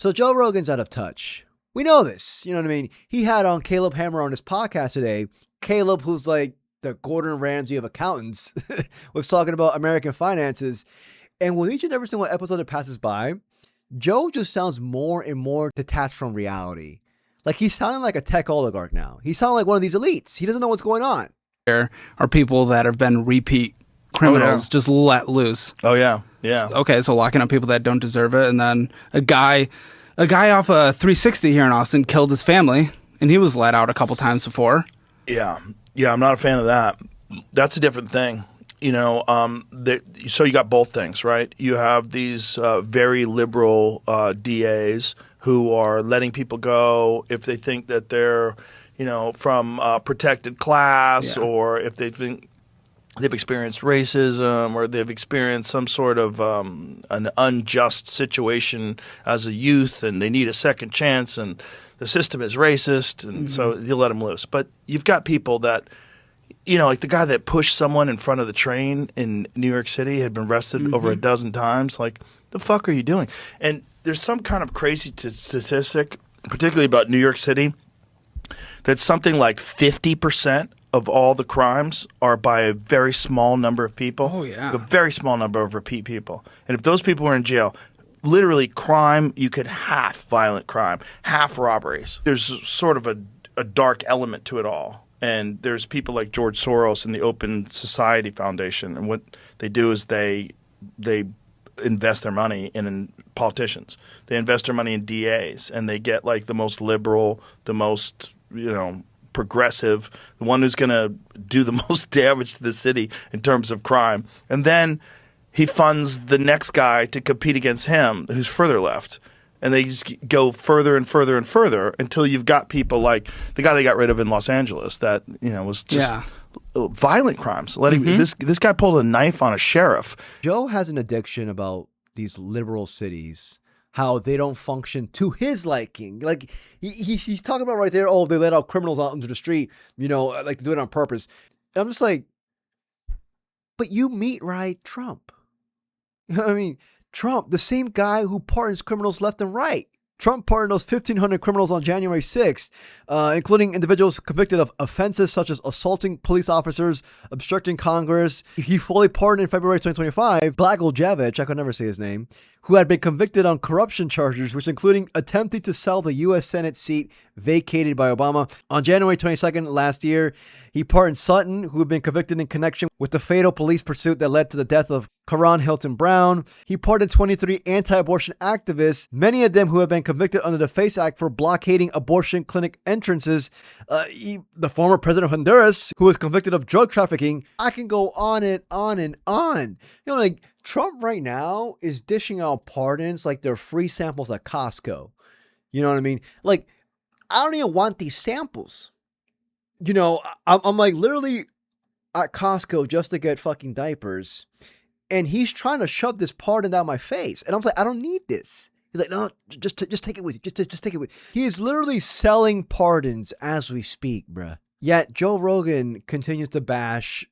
So Joe Rogan's out of touch. We know this. You know what I mean? He had on Caleb Hammer on his podcast today. Caleb, who's like the Gordon Ramsay of accountants, was talking about American finances. And with each and every single episode that passes by, Joe just sounds more and more detached from reality. Like he's sounding like a tech oligarch now. He's sounding like one of these elites. He doesn't know what's going on. There are people that have been repeat criminals just let loose. Oh, yeah. Yeah. Okay, so locking up people that don't deserve it. And then a guy off a 360 here in Austin killed his family, and he was let out a couple times before. Yeah. Yeah, I'm not a fan of that. That's a different thing. You know, so you got both things, right? You have these very liberal DAs who are letting people go if they think that they're, you know, from a protected class, or if they think they've experienced racism or they've experienced some sort of an unjust situation as a youth and they need a second chance and the system is racist, and so you let them loose. But you've got people that, you know, like the guy that pushed someone in front of the train in New York City had been arrested over a dozen times. Like, the fuck are you doing? And there's some kind of crazy statistic, particularly about New York City, that something like 50% of all the crimes are by a very small number of people. Oh, yeah. A very small number of repeat people. And if those people were in jail, literally crime, you could half violent crime, half robberies. There's sort of a dark element to it all. And there's people like George Soros and the Open Society Foundation. And what they do is they invest their money in politicians. They invest their money in DAs. And they get like the most liberal, the most, you know, progressive, the one who's going to do the most damage to the city in terms of crime. And then he funds the next guy to compete against him who's further left. And they just go further and further and further until you've got people like the guy they got rid of in Los Angeles that, you know, was just violent crimes. This guy pulled a knife on a sheriff. Joe has an addiction about these liberal cities, how they don't function to his liking. Like he's talking about right there, oh, they let out criminals out into the street, you know, like to do it on purpose. And I'm just like, but you meet right Trump. You know what I mean? Trump, the same guy who pardons criminals left and right. Trump pardoned those 1,500 criminals on January 6th, including individuals convicted of offenses such as assaulting police officers, obstructing Congress. He fully pardoned in February 2025 Blagojevich, I could never say his name, who had been convicted on corruption charges, which including attempting to sell the U.S. Senate seat vacated by Obama. On January 22nd last year, he pardoned Sutton, who had been convicted in connection with the fatal police pursuit that led to the death of Karan Hilton Brown. He pardoned 23 anti-abortion activists, many of them who have been convicted under the FACE Act for blockading abortion clinic entrances. The former president of Honduras, who was convicted of drug trafficking. I can go on and on and on. You know, like Trump right now is dishing out pardons like they're free samples at Costco. You know what I mean? Like, I don't even want these samples. You know, I'm like literally at Costco just to get fucking diapers. And he's trying to shove this pardon down my face. And I was like, I don't need this. He's like, no, just take it with you. Just take it with you. He is literally selling pardons as we speak, bruh. Yet Joe Rogan continues to bash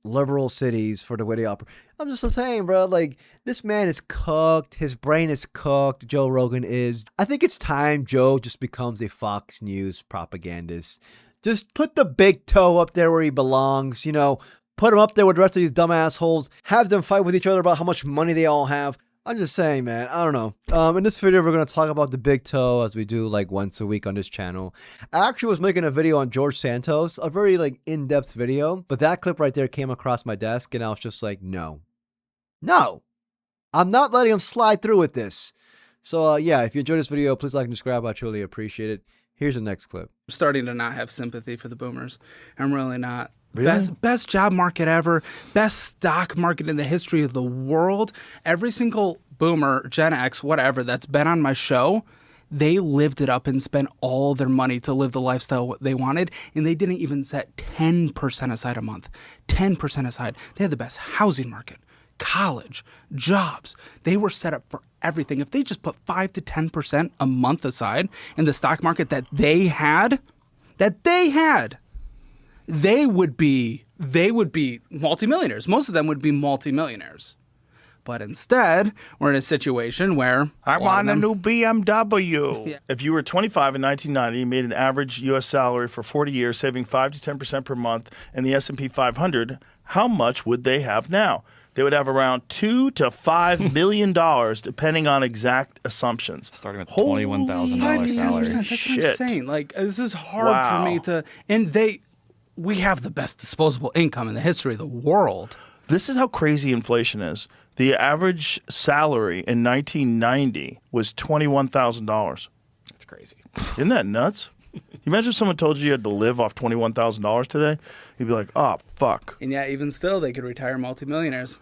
liberal cities for the way they operate. I'm just saying, bro, like, this man is cooked. His brain is cooked. Joe Rogan is. I think it's time Joe just becomes a Fox News propagandist. Just put the big toe up there where he belongs, you know, put him up there with the rest of these dumb assholes, have them fight with each other about how much money they all have. I'm just saying, man, I don't know. In this video, we're going to talk about the big toe as we do like once a week on this channel. I actually was making a video on George Santos, a very like in-depth video, but that clip right there came across my desk and I was just like, no, I'm not letting him slide through with this. So yeah, if you enjoyed this video, please like and subscribe. I truly appreciate it. Here's the next clip. I'm starting to not have sympathy for the boomers. I'm really not. Really? Best job market ever. Best stock market in the history of the world. Every single boomer, Gen X, whatever, that's been on my show, they lived it up and spent all their money to live the lifestyle they wanted, and they didn't even set 10% aside a month. 10% aside. They had the best housing market, college, jobs. They were set up for everything. If they just put 5 to 10% a month aside in the stock market that they had, they would be multimillionaires. Most of them would be multimillionaires. But instead, we're in a situation where I want a new BMW. Yeah. If you were 25 in 1990, you made an average U.S. salary for 40 years, saving 5 to 10% per month in the S&P 500, how much would they have now? They would have around $2 to $5 million, depending on exact assumptions. Starting with $21,000 salary. That's Shit. what I'm saying. Like, this is hard for me to. And we have the best disposable income in the history of the world. This is how crazy inflation is. The average salary in 1990 was $21,000. That's crazy. Isn't that nuts? You imagine if someone told you had to live off $21,000 today? You'd be like, oh, fuck. And yet, even still, they could retire multimillionaires.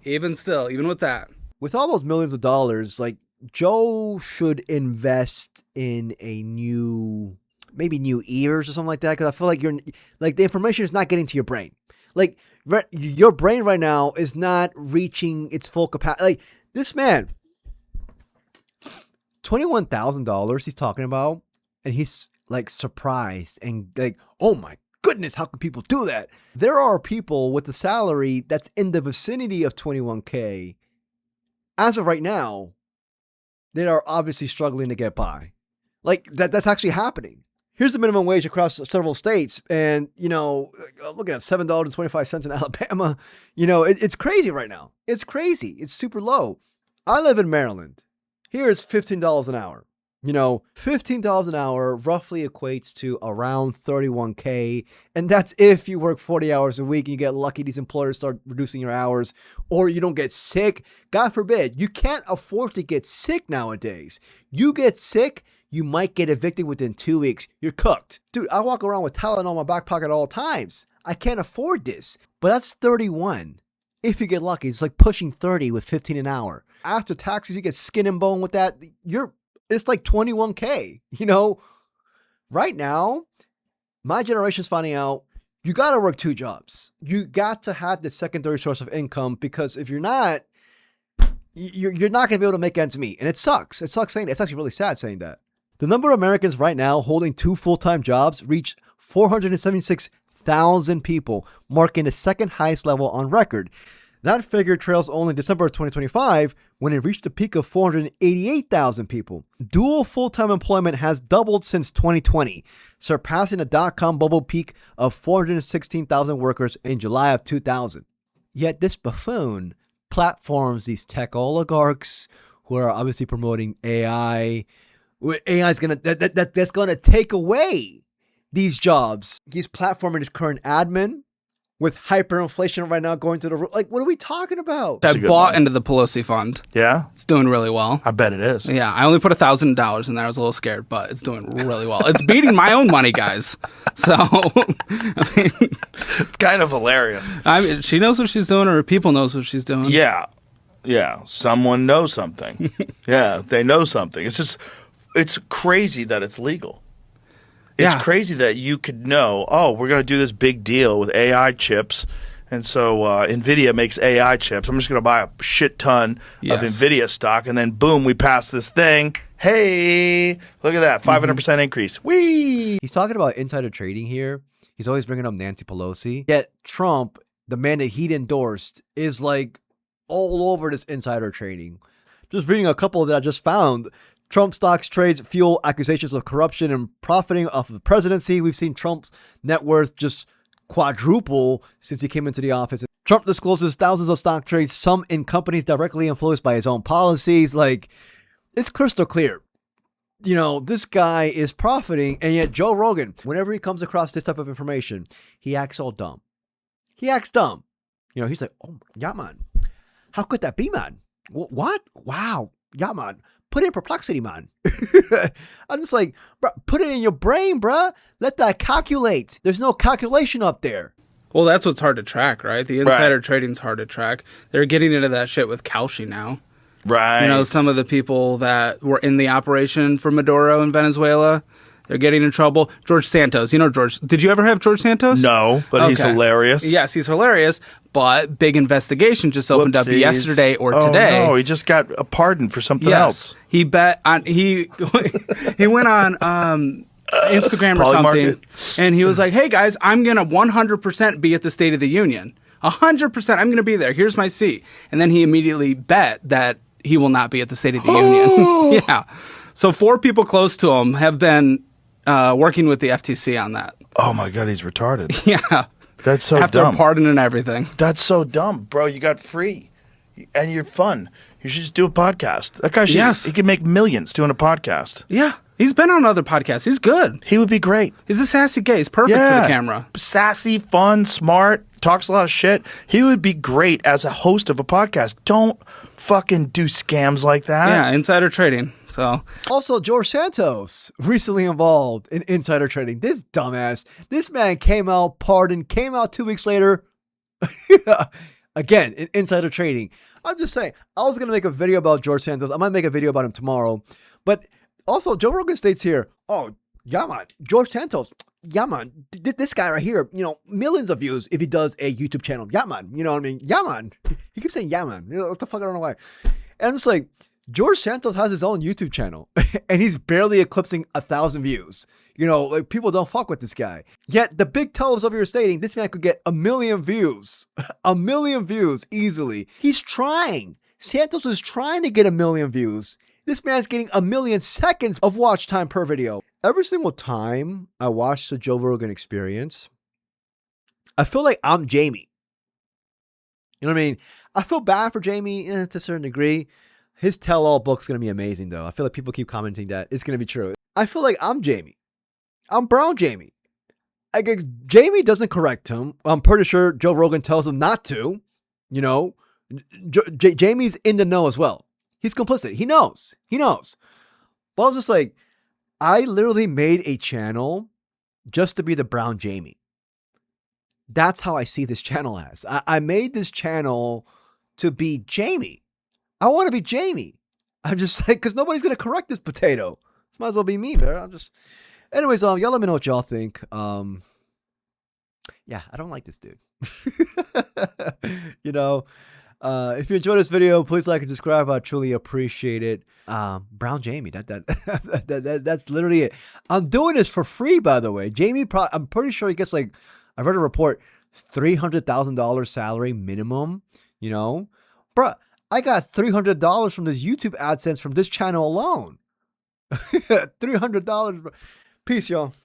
Even still, even with that. With all those millions of dollars, like Joe should invest in maybe new ears or something like that. Because I feel like the information is not getting to your brain. Like your brain right now is not reaching its full capacity. Like this man, $21,000 he's talking about, and he's like surprised and like, oh my goodness, how can people do that? There are people with a salary that's in the vicinity of 21K as of right now that are obviously struggling to get by. Like that's actually happening. Here's the minimum wage across several states, and looking at $7.25 in Alabama, it's crazy right now. It's crazy. It's super low. I live in Maryland. Here it's $15 an hour. $15 an hour roughly equates to around 31K. And that's if you work 40 hours a week and you get lucky these employers start reducing your hours, or you don't get sick. God forbid. You can't afford to get sick nowadays. You get sick, you might get evicted within 2 weeks. You're cooked. Dude, I walk around with Tylenol in my back pocket at all times. I can't afford this. But that's 31. If you get lucky, it's like pushing 30 with 15 an hour. After taxes, you get skin and bone with that. It's like 21K, Right now, my generation's finding out you got to work 2 jobs. You got to have the secondary source of income, because if you're not, you're not going to be able to make ends meet. And it sucks. It sucks saying that. It's actually really sad saying that. The number of Americans right now holding 2 full-time jobs reached 476,000 people, marking the second highest level on record. That figure trails only December of 2025, when it reached a peak of 488,000 people. Dual full-time employment has doubled since 2020, surpassing the dot-com bubble peak of 416,000 workers in July of 2000. Yet this buffoon platforms these tech oligarchs who are obviously promoting AI. AI is that's gonna take away these jobs. He's platforming his current admin with hyperinflation right now going to the like. What are we talking about? I bought into the Pelosi fund. Yeah? It's doing really well. I bet it is. Yeah, I only put $1,000 in there. I was a little scared, but it's doing really well. It's beating my own money, guys. So, I mean, It's kind of hilarious. she knows what she's doing, or her people knows what she's doing. Yeah. Yeah. Someone knows something. Yeah. They know something. It's crazy that it's legal. It's crazy that you could know, we're going to do this big deal with AI chips. And so NVIDIA makes AI chips. I'm just going to buy a shit ton of NVIDIA stock. And then, boom, we pass this thing. Hey, look at that. 500% increase. Whee! He's talking about insider trading here. He's always bringing up Nancy Pelosi. Yet Trump, the man that he'd endorsed, is like all over this insider trading. Just reading a couple that I just found. Trump stocks trades fuel accusations of corruption and profiting off of the presidency. We've seen Trump's net worth just quadruple since he came into the office. Trump discloses thousands of stock trades, some in companies directly influenced by his own policies. Like, it's crystal clear. This guy is profiting, and yet Joe Rogan, whenever he comes across this type of information, he acts all dumb. He acts dumb. He's like, oh, yeah, man. How could that be, man? What? Wow. Yeah, man. Put it in perplexity, man. I'm just like, bro, put it in your brain, bro. Let that calculate. There's no calculation up there. Well, that's what's hard to track, right? The insider trading's hard to track. They're getting into that shit with Kalshi now. Right. Some of the people that were in the operation for Maduro in Venezuela, they're getting in trouble. George Santos. George. Did you ever have George Santos? No, but he's hilarious. Yes, he's hilarious. But big investigation just opened up yesterday or today. No, he just got a pardon for something else. He bet on he went on Instagram or something, and he was like, "Hey guys, I'm gonna 100% be at the State of the Union." 100%, I'm going to be there. Here's my seat. And then he immediately bet that he will not be at the State of the Union. Yeah. So 4 people close to him have been working with the FTC on that. Oh my God, he's retarded. Yeah. That's so After dumb. a pardon and everything. That's so dumb, bro. You got free, and you're fun. You should just do a podcast. That guy should. Yes. He could make millions doing a podcast. Yeah. He's been on other podcasts. He's good. He would be great. He's a sassy gay. He's perfect for the camera. Sassy, fun, smart, talks a lot of shit. He would be great as a host of a podcast. Don't fucking do scams like that. Yeah, insider trading. So Also, George Santos recently involved in insider trading. This dumbass. This man came out, pardoned, came out 2 weeks later. Again, in insider trading. I'm just saying, I was going to make a video about George Santos. I might make a video about him tomorrow. But also, Joe Rogan states here, oh, yeah, man, George Santos, yeah, man, this guy right here, millions of views if he does a YouTube channel. Yeah, man, you know what I mean? Yeah, man. He keeps saying, yeah, man. What the fuck? I don't know why. And it's like, George Santos has his own YouTube channel, and he's barely eclipsing 1,000 views. Like people don't fuck with this guy. Yet the big toes over here stating this man could get 1 million views. 1 million views easily. He's trying. Santos is trying to get 1 million views. This man's getting 1 million seconds of watch time per video. Every single time I watch the Joe Rogan Experience, I feel like I'm Jamie. You know what I mean? I feel bad for Jamie to a certain degree. His tell-all book's going to be amazing, though. I feel like people keep commenting that it's going to be true. I feel like I'm Jamie. I'm Brown Jamie. Jamie doesn't correct him. I'm pretty sure Joe Rogan tells him not to. Jamie's in the know as well. He's complicit. He knows. But I was just like, I literally made a channel just to be the Brown Jamie. That's how I see this channel as. I made this channel to be Jamie. I want to be Jamie. I'm just like, because nobody's going to correct this potato. This might as well be me, man. Anyways, y'all let me know what y'all think. Yeah, I don't like this dude. If you enjoyed this video, please like and subscribe. I truly appreciate it. Brown Jamie, that's literally it. I'm doing this for free, by the way. Jamie, I'm pretty sure he gets I read a report, $300,000 salary minimum. Bruh, I got $300 from this YouTube AdSense from this channel alone. $300. Peace, y'all.